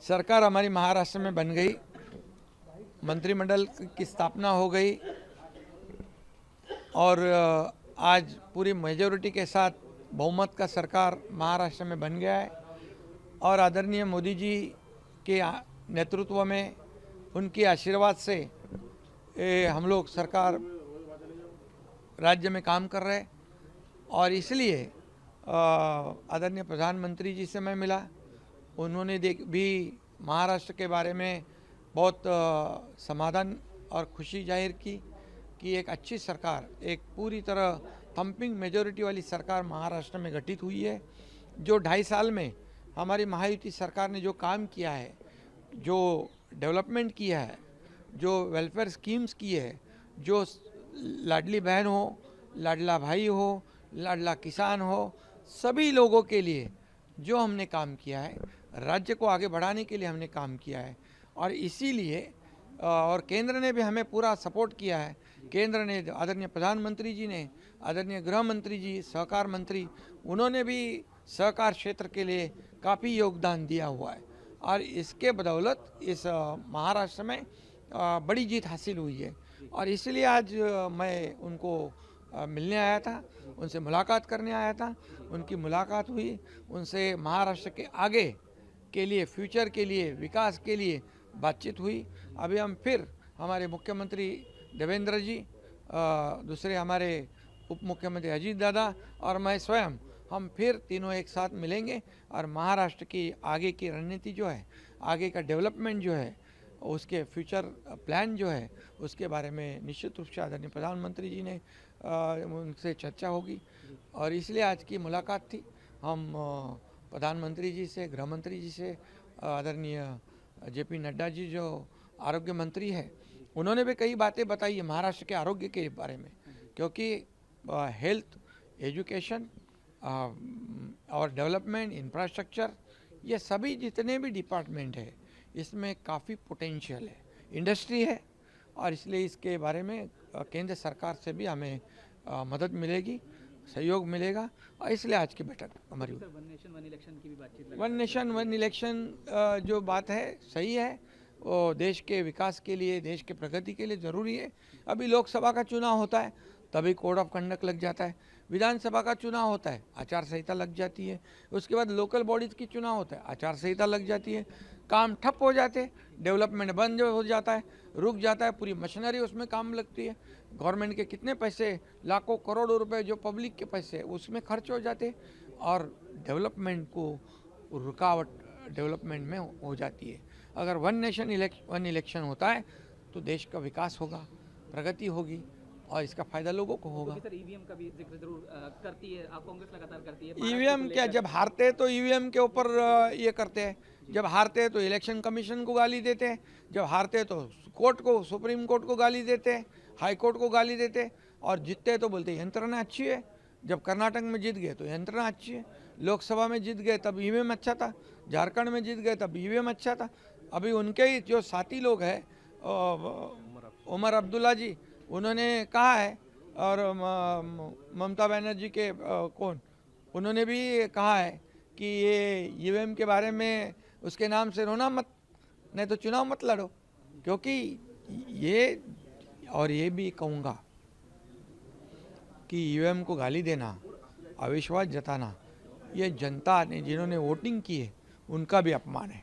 सरकार हमारी महाराष्ट्र में बन गई, मंत्रिमंडल की स्थापना हो गई और आज पूरी मेजॉरिटी के साथ बहुमत का सरकार महाराष्ट्र में बन गया है और आदरणीय मोदी जी के नेतृत्व में, उनके आशीर्वाद से हम लोग सरकार राज्य में काम कर रहे हैं। और इसलिए आदरणीय प्रधानमंत्री जी से मैं मिला, उन्होंने भी महाराष्ट्र के बारे में बहुत समाधान और खुशी जाहिर की कि एक अच्छी सरकार, एक पूरी तरह थम्पिंग मेजॉरिटी वाली सरकार महाराष्ट्र में गठित हुई है। जो 2.5 साल में हमारी महायुति सरकार ने जो काम किया है, जो डेवलपमेंट किया है, जो वेलफेयर स्कीम्स की है, जो लाडली बहन हो, लाडला भाई हो, लाडला किसान हो, सभी लोगों के लिए जो हमने काम किया है, राज्य को आगे बढ़ाने के लिए हमने काम किया है। और इसीलिए और केंद्र ने भी हमें पूरा सपोर्ट किया है। केंद्र ने, आदरणीय प्रधानमंत्री जी ने, आदरणीय गृह मंत्री जी, सहकार मंत्री, उन्होंने भी सहकार क्षेत्र के लिए काफ़ी योगदान दिया हुआ है और इसके बदौलत इस महाराष्ट्र में बड़ी जीत हासिल हुई है। और इसलिए आज मैं उनको मिलने आया था, उनसे मुलाकात करने आया था। उनकी मुलाकात हुई, उनसे महाराष्ट्र के आगे के लिए, फ्यूचर के लिए, विकास के लिए बातचीत हुई। अभी हम फिर हमारे मुख्यमंत्री देवेंद्र जी, दूसरे हमारे उप मुख्यमंत्री अजीत दादा और मैं स्वयं, हम फिर तीनों एक साथ मिलेंगे और महाराष्ट्र की आगे की रणनीति जो है, आगे का डेवलपमेंट जो है, उसके फ्यूचर प्लान जो है, उसके बारे में निश्चित रूप से आदरणीय प्रधानमंत्री जी ने उनसे चर्चा होगी। और इसलिए आज की मुलाकात थी। हम प्रधानमंत्री जी से, गृह मंत्री जी से, आदरणीय JP नड्डा जी जो आरोग्य मंत्री है, उन्होंने भी कई बातें बताई है महाराष्ट्र के आरोग्य के बारे में, क्योंकि हेल्थ, एजुकेशन और डेवलपमेंट, इंफ्रास्ट्रक्चर, ये सभी जितने भी डिपार्टमेंट है, इसमें काफ़ी पोटेंशियल है, इंडस्ट्री है। और इसलिए इसके बारे में केंद्र सरकार से भी हमें मदद मिलेगी, सहयोग मिलेगा और इसलिए आज की बैठक हमारी। वन नेशन वन इलेक्शन की भी बातचीत, वन नेशन वन इलेक्शन जो बात है सही है, वो देश के विकास के लिए, देश के प्रगति के लिए ज़रूरी है। अभी लोकसभा का चुनाव होता है तभी कोड ऑफ कंडक्ट लग जाता है, विधानसभा का चुनाव होता है आचार संहिता लग जाती है, उसके बाद लोकल बॉडीज़ की चुनाव होता है आचार संहिता लग जाती है, काम ठप हो जाते, डेवलपमेंट बंद हो जाता है, रुक जाता है, पूरी मशीनरी उसमें काम लगती है। गवर्नमेंट के कितने पैसे, लाखों करोड़ों रुपए जो पब्लिक के पैसे उसमें खर्च हो जाते और डेवलपमेंट को रुकावट डेवलपमेंट में हो जाती है। अगर वन नेशन वन इलेक्शन होता है तो देश का विकास होगा, प्रगति होगी और इसका फायदा लोगों को होगा। सर ईवीएम का भी जिक्र जरूर करती है, कांग्रेस लगातार करती है। ईवीएम क्या, जब हारते हैं तो ईवीएम के ऊपर ये करते हैं, जब हारते हैं तो इलेक्शन कमीशन को गाली देते हैं, जब हारते हैं तो कोर्ट को, सुप्रीम कोर्ट को गाली देते हैं, हाई कोर्ट को गाली देते हैं, और जीतते हैं तो बोलते हैं यंत्रणा अच्छी है। जब कर्नाटक में जीत गए तो यंत्रणा अच्छी है, लोकसभा में जीत गए तब ईवीएम अच्छा था, झारखंड में जीत गए तब ईवीएम अच्छा था। अभी उनके ही जो साथी लोग हैं, उमर अब्दुल्ला जी, उन्होंने कहा है, और ममता बनर्जी के कौन, उन्होंने भी कहा है कि ये ईवीएम के बारे में उसके नाम से रोना मत, नहीं तो चुनाव मत लड़ो। क्योंकि ये, और ये भी कहूँगा कि ईवीएम को गाली देना, अविश्वास जताना, ये जनता ने जिन्होंने वोटिंग की है उनका भी अपमान है।